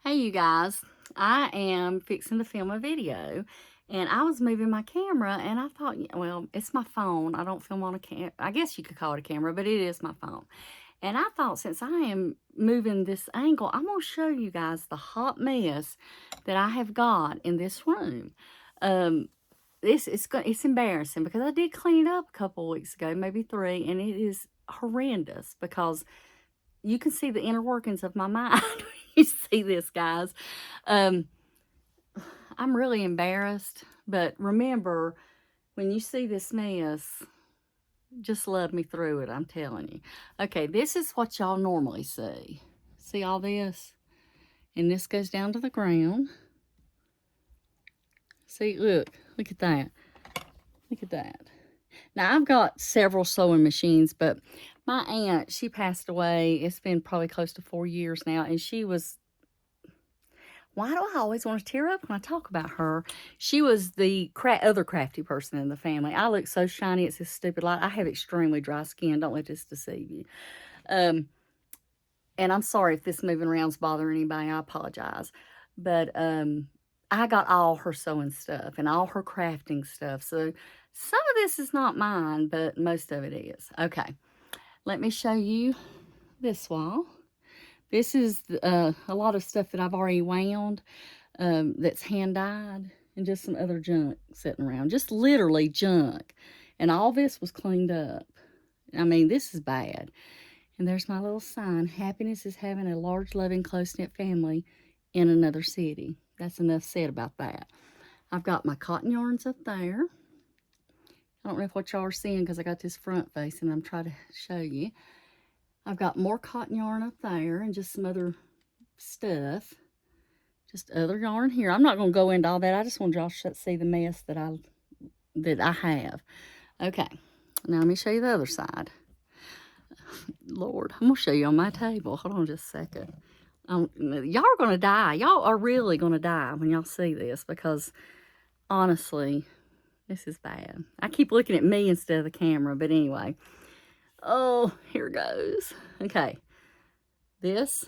Hey you guys, I am fixing to film a video and I was moving my camera and I thought, well, it's my phone. I don't film on a camera. I guess you could call it a camera, but it is my phone. And I thought since I am moving this angle, I'm going to show you guys the hot mess that I have got in this room. It's embarrassing because I did clean it up a couple of weeks ago, maybe 3, and it is horrendous because you can see the inner workings of my mind when you see this, guys. Um, I'm really embarrassed, but remember, when you see this mess, just love me through it, I'm telling you. Okay, this is what y'all normally see. See all this? And this goes down to the ground. See, look at that. Look at that. Now, I've got several sewing machines, but my aunt, she passed away. It's been probably close to 4 years now, and she was, why do I always want to tear up when I talk about her? She was the other crafty person in the family. I look so shiny, it's this stupid light. I have extremely dry skin. Don't let this deceive you. And I'm sorry if this moving around's bothering anybody. I apologize. But I got all her sewing stuff and all her crafting stuff. So some of this is not mine, but most of it is. Okay, let me show you this wall. This is a lot of stuff that I've already wound that's hand-dyed and just some other junk sitting around. Just literally junk. And all this was cleaned up. I mean, this is bad. And there's my little sign. Happiness is having a large, loving, close-knit family in another city. That's enough said about that. I've got my cotton yarns up there. I don't know if what y'all are seeing because I got this front face and I'm trying to show you. I've got more cotton yarn up there and just some other stuff. Just other yarn here. I'm not going to go into all that. I just want y'all to see the mess that I have. Okay. Now let me show you the other side. Lord, I'm going to show you on my table. Hold on just a second. Y'all are going to die. Y'all are really going to die when y'all see this because, honestly, this is bad. I keep looking at me instead of the camera, but anyway. Oh, here goes. Okay. This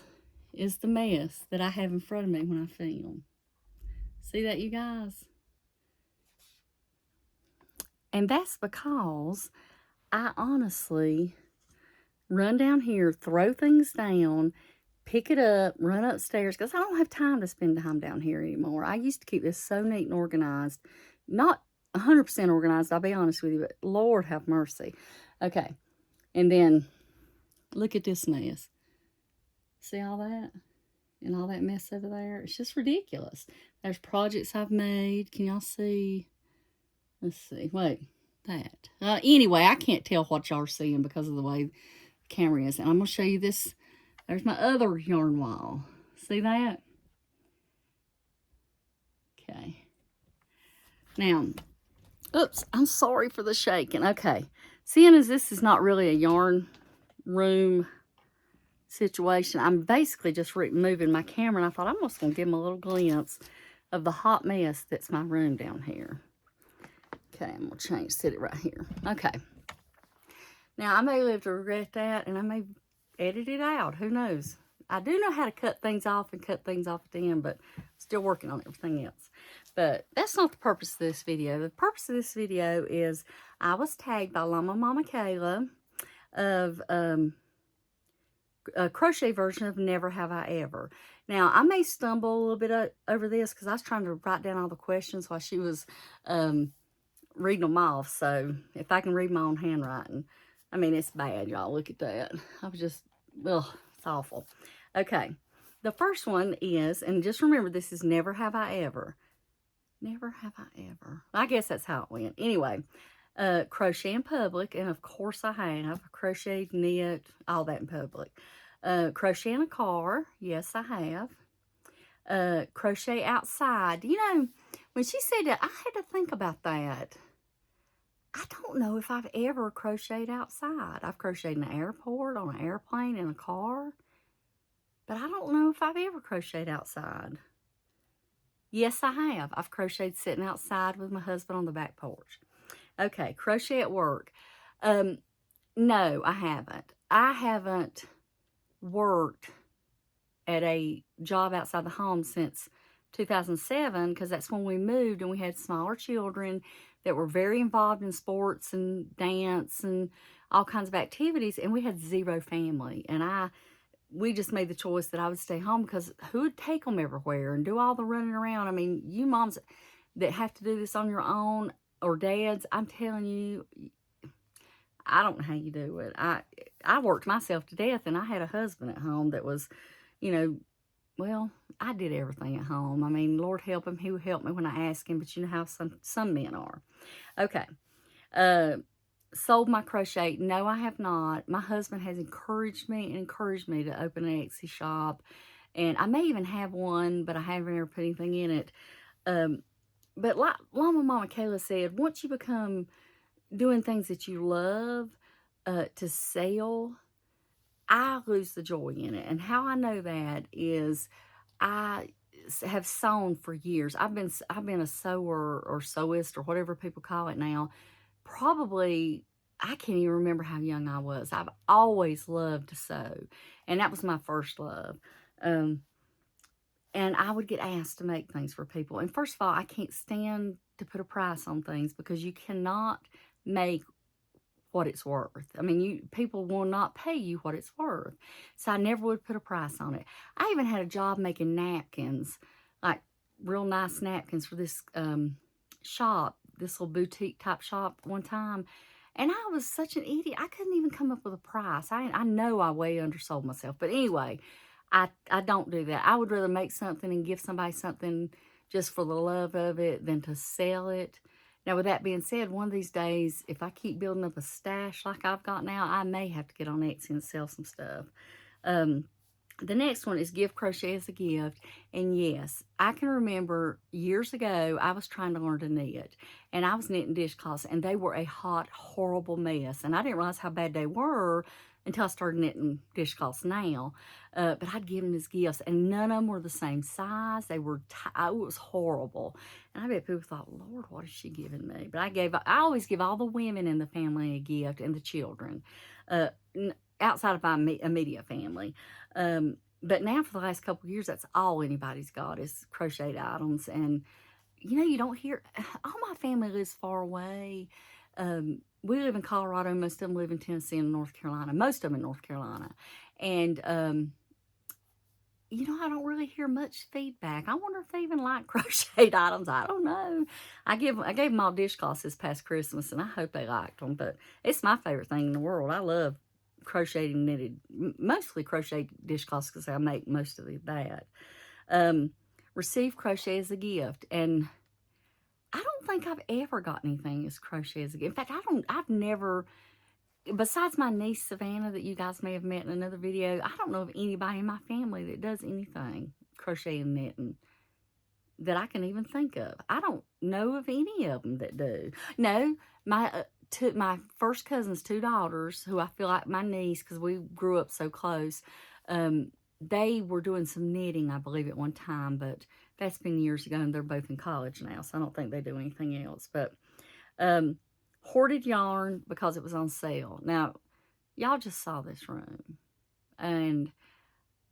is the mess that I have in front of me when I film. See that, you guys? And that's because I honestly run down here, throw things down, pick it up, run upstairs, because I don't have time to spend time down here anymore. I used to keep this so neat and organized. Not 100% organized, I'll be honest with you, but Lord have mercy. Okay, and then look at this mess. See all that? And all that mess over there? It's just ridiculous. There's projects I've made. Can y'all see? Let's see. Wait, that. Anyway, I can't tell what y'all are seeing because of the way the camera is. And I'm going to show you this. There's my other yarn wall. See that? Okay. Now, oops, I'm sorry for the shaking. Okay. Seeing as this is not really a yarn room situation, I'm basically just moving my camera, and I thought I'm just going to give them a little glimpse of the hot mess that's my room down here. Okay, I'm going to sit it right here. Okay. Now, I may live to regret that, and I may edit it out. Who knows? I do know how to cut things off and cut things off at the end, but still working on everything else. But that's not the purpose of this video. The purpose of this video is I was tagged by Llama Mama Kayla of a crochet version of Never Have I Ever. Now, I may stumble a little bit over this because I was trying to write down all the questions while she was reading them off. So if I can read my own handwriting, I mean, it's bad, y'all. Look at that. I was just, ugh, it's awful. Okay, the first one is, and just remember, this is Never Have I Ever. Never have I ever. I guess that's how it went. Anyway, crochet in public, and of course I have. Crocheted, knit, all that in public. Crochet in a car. Yes, I have. Crochet outside. You know, when she said that, I had to think about that. I don't know if I've ever crocheted outside. I've crocheted in an airport, on an airplane, in a car. But I don't know if I've ever crocheted outside. Yes, I have. I've crocheted sitting outside with my husband on the back porch. Okay, crochet at work. No, I haven't. I haven't worked at a job outside the home since 2007, because that's when we moved, and we had smaller children that were very involved in sports and dance and all kinds of activities, and we had zero family. And we just made the choice that I would stay home, because who would take them everywhere and do all the running around? I mean, you moms that have to do this on your own, or dads, I'm telling you, I don't know how you do it. I worked myself to death, and I had a husband at home that was, you know, well, I did everything at home. I mean, Lord help him, he would help me when I asked him, but you know how some men are. Okay. Uh, Sold my crochet. No, I have not. My husband has encouraged me to open an Etsy shop, and I may even have one, but I haven't ever put anything in it. But like Llama Mama Kayla said, once you become doing things that you love to sell, I lose the joy in it. And how I know that is I have sewn for years. I've been a sewer or sewist or whatever people call it now. Probably, I can't even remember how young I was. I've always loved to sew, and that was my first love. Um, and I would get asked to make things for people. And first of all, I can't stand to put a price on things, because you cannot make what it's worth. I mean, people will not pay you what it's worth. So I never would put a price on it. I even had a job making napkins, like real nice napkins for this shop, this little boutique type shop one time. And I was such an idiot. I couldn't even come up with a price. I know I way undersold myself. But anyway, I don't do that. I would rather make something and give somebody something just for the love of it than to sell it. Now, with that being said, one of these days, if I keep building up a stash like I've got now, I may have to get on Etsy and sell some stuff. The next one is give crochet as a gift. And yes, I can remember years ago, I was trying to learn to knit. And I was knitting dishcloths, and they were a hot, horrible mess. And I didn't realize how bad they were until I started knitting dishcloths now. But I'd give them as gifts, and none of them were the same size. They were, it was horrible. And I bet people thought, Lord, what is she giving me? But I always give all the women in the family a gift, and the children, outside of my immediate family. But now for the last couple of years, that's all anybody's got is crocheted items. And, you don't hear, all my family lives far away. We live in Colorado. Most of them live in Tennessee and North Carolina. Most of them in North Carolina. And, I don't really hear much feedback. I wonder if they even like crocheted items. I don't know. I gave them all dishcloths this past Christmas, and I hope they liked them. But it's my favorite thing in the world. I love crocheted and knitted, mostly crocheted dishcloths, because I make most of that. Receive crochet as a gift, and I don't think I've ever got anything as crochet as a gift. In fact, I've never, besides my niece Savannah that you guys may have met in another video, I don't know of anybody in my family that does anything crochet and knitting that I can even think of. I don't know of any of them that do. No, my first cousin's two daughters, who I feel like my niece, because we grew up so close, they were doing some knitting, I believe, at one time, but that's been years ago, and they're both in college now, so I don't think they do anything else. But hoarded yarn because it was on sale. Now, y'all just saw this room, and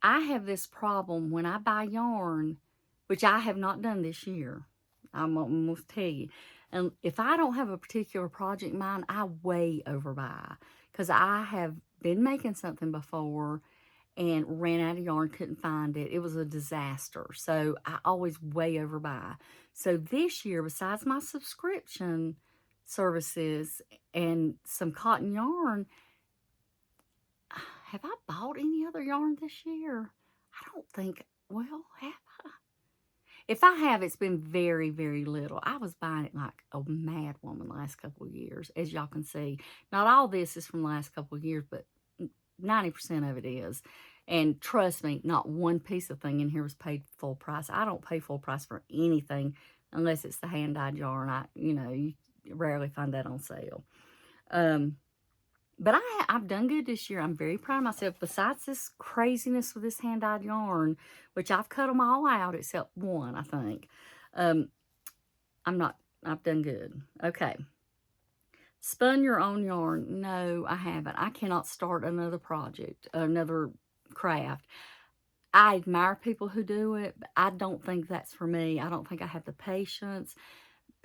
I have this problem when I buy yarn, which I have not done this year. I'm going to tell you. And if I don't have a particular project in mind, I way overbuy, because I have been making something before and ran out of yarn, couldn't find it. It was a disaster. So I always way overbuy. So this year, besides my subscription services and some cotton yarn, have I bought any other yarn this year? I don't think, well, have I? If I have, it's been very, very little. I was buying it like a mad woman the last couple of years, as y'all can see. Not all this is from the last couple of years, but 90% of it is. And trust me, not one piece of thing in here was paid full price. I don't pay full price for anything unless it's the hand-dyed yarn. You rarely find that on sale. But I've done good this year. I'm very proud of myself. Besides this craziness with this hand-dyed yarn, which I've cut them all out except one, I think. I've done good. Okay. Spun your own yarn. No, I haven't. I cannot start another project, another craft. I admire people who do it, but I don't think that's for me. I don't think I have the patience.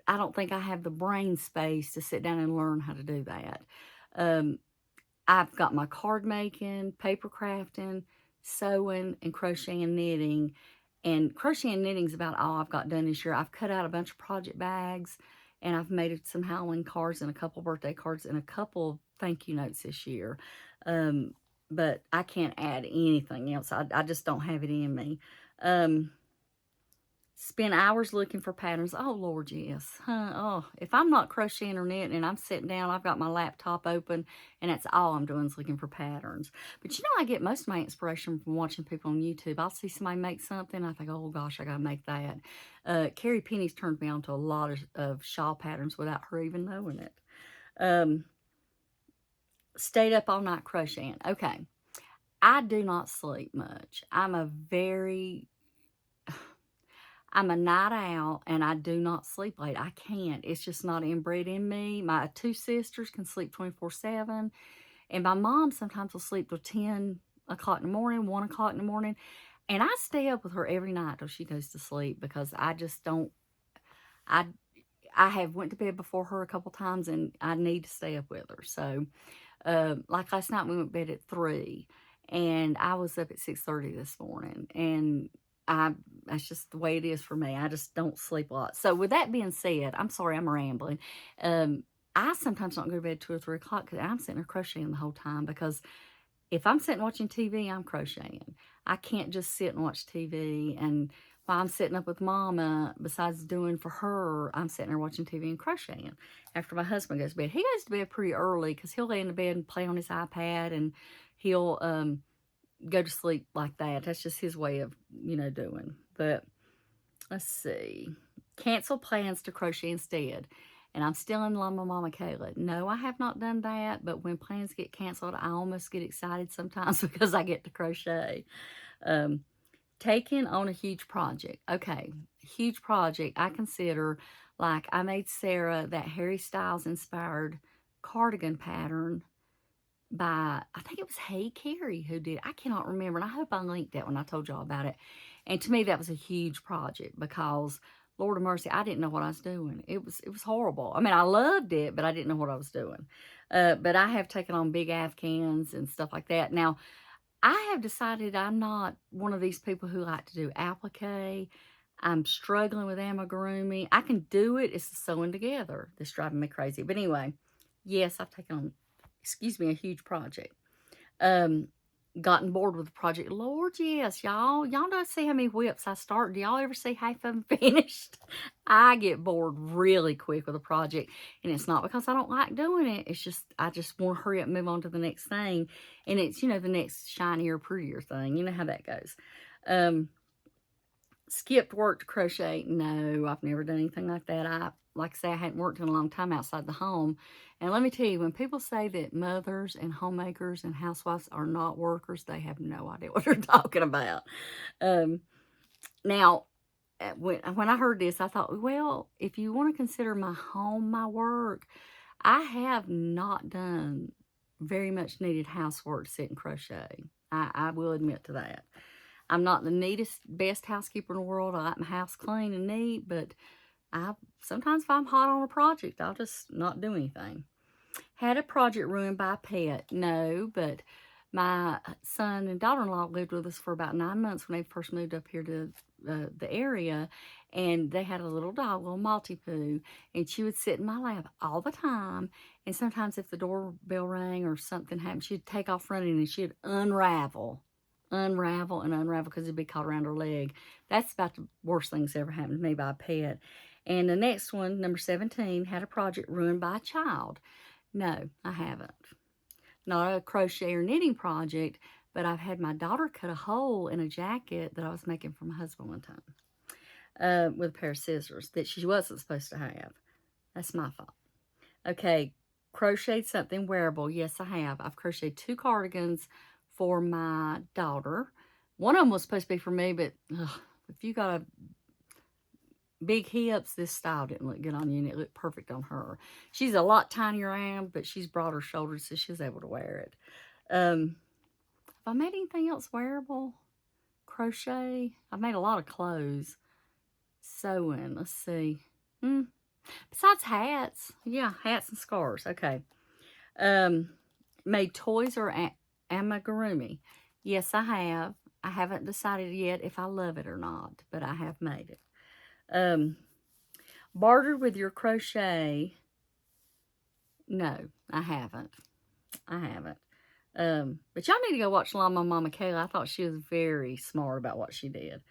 I don't think I have the brain space to sit down and learn how to do that. Um, I've got my card making, paper crafting, sewing, and crochet and knitting. And crochet and knitting is about all I've got done this year. I've cut out a bunch of project bags, and I've made some Halloween cards and a couple birthday cards and a couple thank you notes this year. Um, but I can't add anything else. I just don't have it in me. Um, Spend hours looking for patterns. Oh, Lord, yes. Oh, if I'm not crocheting or knitting and I'm sitting down, I've got my laptop open, and that's all I'm doing is looking for patterns. But you know, I get most of my inspiration from watching people on YouTube. I'll see somebody make something, I think, oh gosh, I got to make that. Carrie Penny's turned me on to a lot of shawl patterns without her even knowing it. Um, Stayed up all night crocheting. Okay. I do not sleep much. I'm a night owl, and I do not sleep late. I can't. It's just not inbred in me. My two sisters can sleep 24/7, and my mom sometimes will sleep till 10 o'clock in the morning, 1 o'clock in the morning, and I stay up with her every night till she goes to sleep because I just don't. I I have went to bed before her a couple times, and I need to stay up with her. So, like last night, we went to bed at 3, and I was up at 6:30 this morning, and I that's just the way it is for me. I just don't sleep a lot. So with that being said, I'm sorry, I'm rambling. Um, I sometimes don't go to bed 2 or 3 o'clock because I'm sitting there crocheting the whole time because if I'm sitting watching TV, I'm crocheting. I can't just sit and watch TV. And while I'm sitting up with Mama, besides doing for her, I'm sitting there watching TV and crocheting. After my husband goes to bed, he goes to bed pretty early because he'll lay in the bed and play on his iPad, and he'll go to sleep like that. That's just his way of, doing. But let's see. Cancel plans to crochet instead. And I'm still in Llama Mama Kayla. No, I have not done that, but when plans get canceled, I almost get excited sometimes because I get to crochet. Um, Taking on a huge project. Okay, huge project. I consider, like, I made Sarah that Harry Styles inspired cardigan pattern by, I think it was Hey Carrie who did. I cannot remember, and I hope I linked that when I told y'all about it. And to me, that was a huge project because, Lord of mercy, I didn't know what I was doing. It was horrible. I mean, I loved it, but I didn't know what I was doing. But I have taken on big afghans and stuff like that. Now, I have decided I'm not one of these people who like to do applique. I'm struggling with amigurumi. I can do it. It's the sewing together that's driving me crazy. But anyway, yes, I've taken on, excuse me, a huge project. Um, Gotten bored with the project. Lord, yes, y'all. Y'all don't see how many whips I start. Do y'all ever see half of them finished? I get bored really quick with a project. And it's not because I don't like doing it. It's just, I just want to hurry up and move on to the next thing. And it's, the next shinier, prettier thing. You know how that goes. Skipped work to crochet. No, I've never done anything like that. Like I say, I hadn't worked in a long time outside the home. And let me tell you, when people say that mothers and homemakers and housewives are not workers, they have no idea what they're talking about. Um, Now, when I heard this, I thought, well, if you want to consider my home my work, I have not done very much needed housework to sit and crochet. I will admit to that. I'm not the neatest, best housekeeper in the world. I like my house clean and neat, but sometimes if I'm hot on a project, I'll just not do anything. Had a project ruined by a pet? No, but my son and daughter-in-law lived with us for about 9 months when they first moved up here to the area, and they had a little dog, little Maltipoo, and she would sit in my lap all the time, and sometimes if the doorbell rang or something happened, she'd take off running and she'd unravel because it'd be caught around her leg. That's about the worst thing that's ever happened to me by a pet. And the next one, number 17, had a project ruined by a child. No, I haven't. Not a crochet or knitting project, but I've had my daughter cut a hole in a jacket that I was making for my husband one time with a pair of scissors that she wasn't supposed to have. That's my fault. Okay, crocheted something wearable. Yes, I have. I've crocheted 2 cardigans for my daughter. One of them was supposed to be for me, but if you got a big hips, this style didn't look good on you, and it looked perfect on her. She's a lot tinier I am, but she's broader shoulders, so she's able to wear it. Have I made anything else wearable? crochet. I've made a lot of clothes. Sewing, let's see. Besides hats. Yeah, hats and scarves. Okay. Made toys or amigurumi. Yes, I have. I haven't decided yet if I love it or not, but I have made it. Bartered with your crochet. No, I haven't. I haven't. But y'all need to go watch Llama Mama Kayla. I thought she was very smart about what she did.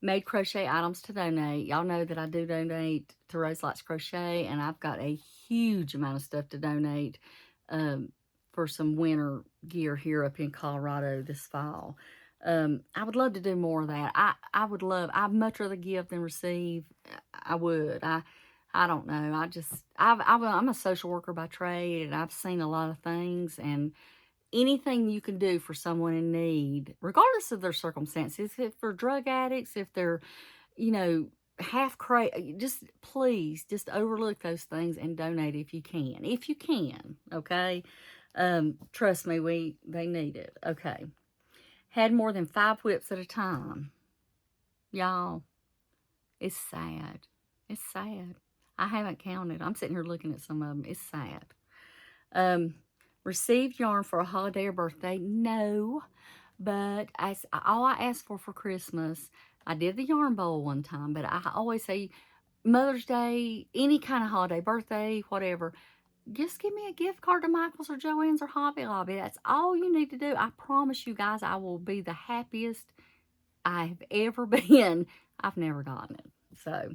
Made crochet items to donate. Y'all know that I do donate to Rose Likes Crochet, and I've got a huge amount of stuff to donate for some winter gear here up in Colorado this fall. I would love to do more of that. I'd much rather give than receive. I would. I don't know. I'm a social worker by trade, and I've seen a lot of things, and anything you can do for someone in need, regardless of their circumstances, if they're drug addicts, if they're, half crazy, just please, just overlook those things and donate if you can. If you can, okay? Trust me, they need it. Okay. Had more than 5 whips at a time. Y'all, it's sad. It's sad. I haven't counted. I'm sitting here looking at some of them. It's sad. Received yarn for a holiday or birthday? No. But all I asked for Christmas, I did the yarn bowl one time, but I always say Mother's Day, any kind of holiday, birthday, whatever, just give me a gift card to Michael's or Joann's or Hobby Lobby. That's all you need to do. I promise you guys, I will be the happiest I've ever been. I've never gotten it. So,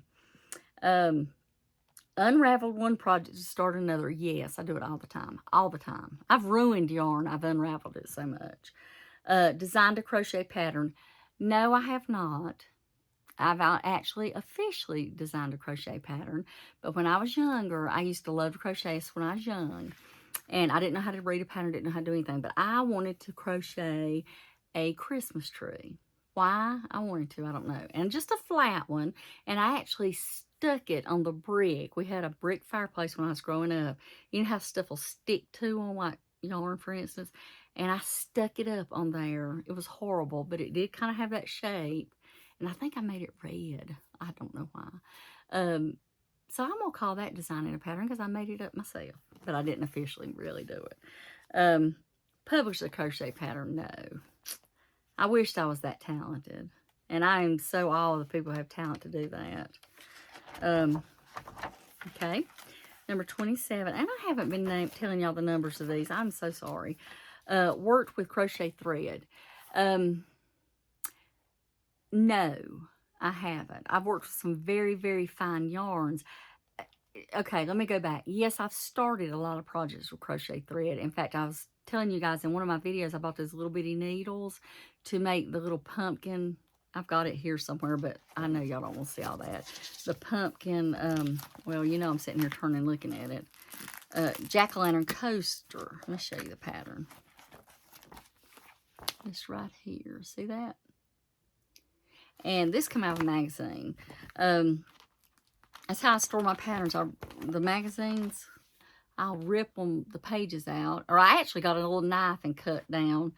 unraveled one project to start another. Yes, I do it all the time. All the time. I've ruined yarn. I've unraveled it so much. Designed a crochet pattern. No, I have not. I've actually officially designed a crochet pattern. But when I was younger, I used to love to crochet when I was young. And I didn't know how to read a pattern, didn't know how to do anything. But I wanted to crochet a Christmas tree. Why? I wanted to, I don't know. And just a flat one. And I actually stuck it on the brick. We had a brick fireplace when I was growing up. You know how stuff will stick to on like yarn, for instance? And I stuck it up on there. It was horrible, but it did kind of have that shape. And I think I made it red. I don't know why. So I'm going to call that designing a pattern because I made it up myself. But I didn't officially really do it. Publish a crochet pattern? No. I wished I was that talented. And I am so awed of the people who have talent to do that. Okay. Number 27. And I haven't been telling y'all the numbers of these. I'm so sorry. Worked with crochet thread. No, I haven't. I've worked with some very, very fine yarns. Okay, let me go back. Yes, I've started a lot of projects with crochet thread. In fact, I was telling you guys in one of my videos, I bought those little bitty needles to make the little pumpkin. I've got it here somewhere, but I know y'all don't want to see all that. The pumpkin, well, I'm sitting here turning looking at it. Jack-o'-lantern coaster. Let me show you the pattern. It's right here. See that? And this came out of a magazine. That's how I store my patterns. The magazines, I'll rip the pages out. Or I actually got a little knife and cut down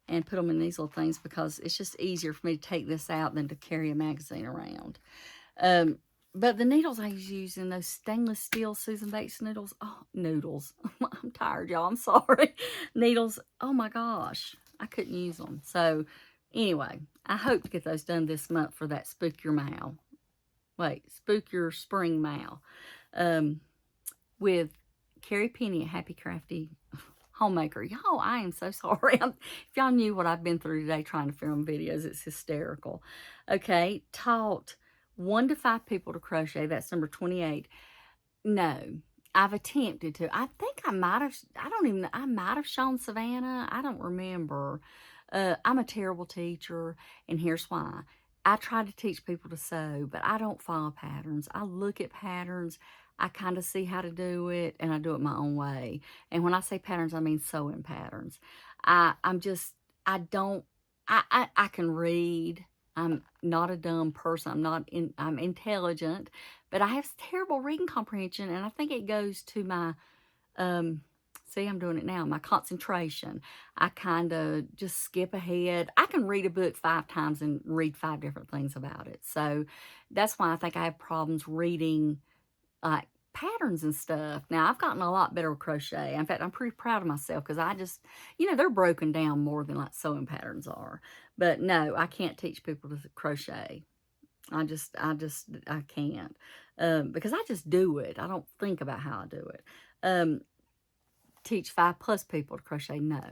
and put them in these little things because it's just easier for me to take this out than to carry a magazine around. But the needles I was using, those stainless steel Susan Bates noodles. Oh, noodles. I'm tired, y'all. I'm sorry. Needles. Oh, my gosh. I couldn't use them. So, anyway, I hope to get those done this month for that Spook Your Mal. Spook Your Spring Mal. With Carrie Penny at Happy Crafty Homemaker. Y'all, I am so sorry. If y'all knew what I've been through today trying to film videos, it's hysterical. Okay, taught 1 to 5 people to crochet. That's number 28. No, I've attempted to. I think I might have shown Savannah. I don't remember. I'm a terrible teacher, and here's why. I try to teach people to sew, but I don't follow patterns. I look at patterns. I kind of see how to do it, and I do it my own way. And when I say patterns, I mean sewing patterns. I can read. I'm not a dumb person. I'm intelligent, but I have terrible reading comprehension, and I think it goes to my See, I'm doing it now. My concentration. I kind of just skip ahead. I can read a book 5 times and read 5 different things about it. So that's why I think I have problems reading like patterns and stuff. Now, I've gotten a lot better with crochet. In fact, I'm pretty proud of myself because I just, they're broken down more than like sewing patterns are. But no, I can't teach people to crochet. I can't. Because I just do it. I don't think about how I do it. Teach 5+ people to crochet, no.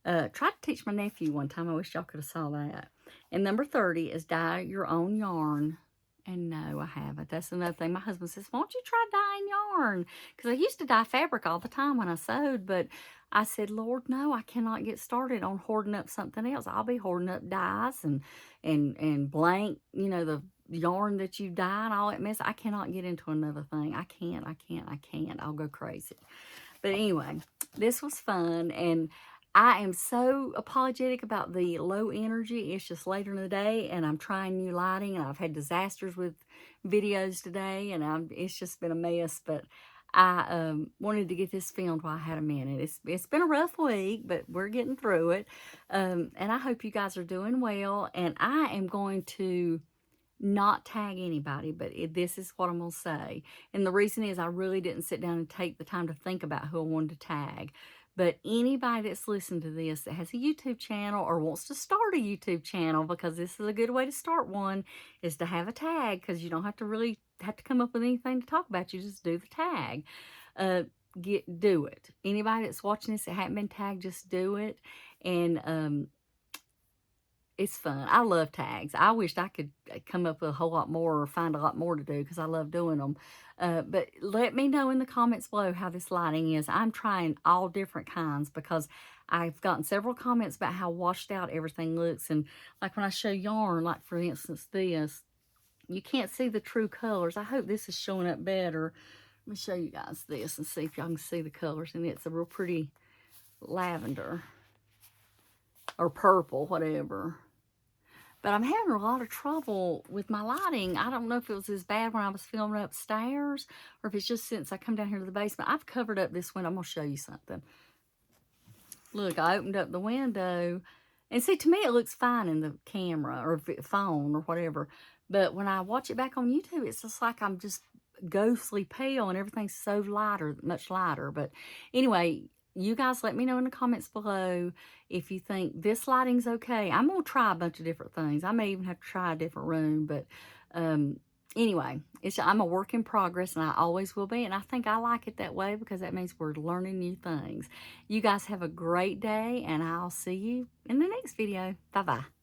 Tried to teach my nephew one time. I wish y'all could have saw that. And number 30 is dye your own yarn. And no, I haven't. That's another thing. My husband says, why don't you try dyeing yarn? Because I used to dye fabric all the time when I sewed, but I said, Lord, no, I cannot get started on hoarding up something else. I'll be hoarding up dyes and blank, the yarn that you dye and all that mess. I cannot get into another thing. I can't. I'll go crazy. But anyway, this was fun, and I am so apologetic about the low energy. It's just later in the day, and I'm trying new lighting, and I've had disasters with videos today, and it's just been a mess. But I wanted to get this filmed while I had a minute. It's been a rough week, but we're getting through it. And I hope you guys are doing well, and I am going to not tag anybody, but this is what I'm going to say. And the reason is I really didn't sit down and take the time to think about who I wanted to tag. But anybody that's listened to this that has a YouTube channel or wants to start a YouTube channel, because this is a good way to start one, is to have a tag, because you don't have to really have to come up with anything to talk about. You just do the tag. Do it. Anybody that's watching this that hadn't been tagged, just do it. And it's fun. I love tags. I wished I could come up with a whole lot more or find a lot more to do because I love doing them. But let me know in the comments below how this lighting is. I'm trying all different kinds because I've gotten several comments about how washed out everything looks. And like when I show yarn, like for instance this, you can't see the true colors. I hope this is showing up better. Let me show you guys this and see if y'all can see the colors. And it's a real pretty lavender or purple, whatever. But I'm having a lot of trouble with my lighting. I don't know if it was as bad when I was filming upstairs or if it's just since I come down here to the basement. I've covered up this window. I'm going to show you something. Look, I opened up the window. And see, to me, it looks fine in the camera or phone or whatever. But when I watch it back on YouTube, it's just like I'm just ghostly pale and everything's so lighter, much lighter. But anyway, you guys let me know in the comments below if you think this lighting's okay. I'm going to try a bunch of different things. I may even have to try a different room. But anyway, I'm a work in progress, and I always will be. And I think I like it that way because that means we're learning new things. You guys have a great day, and I'll see you in the next video. Bye-bye.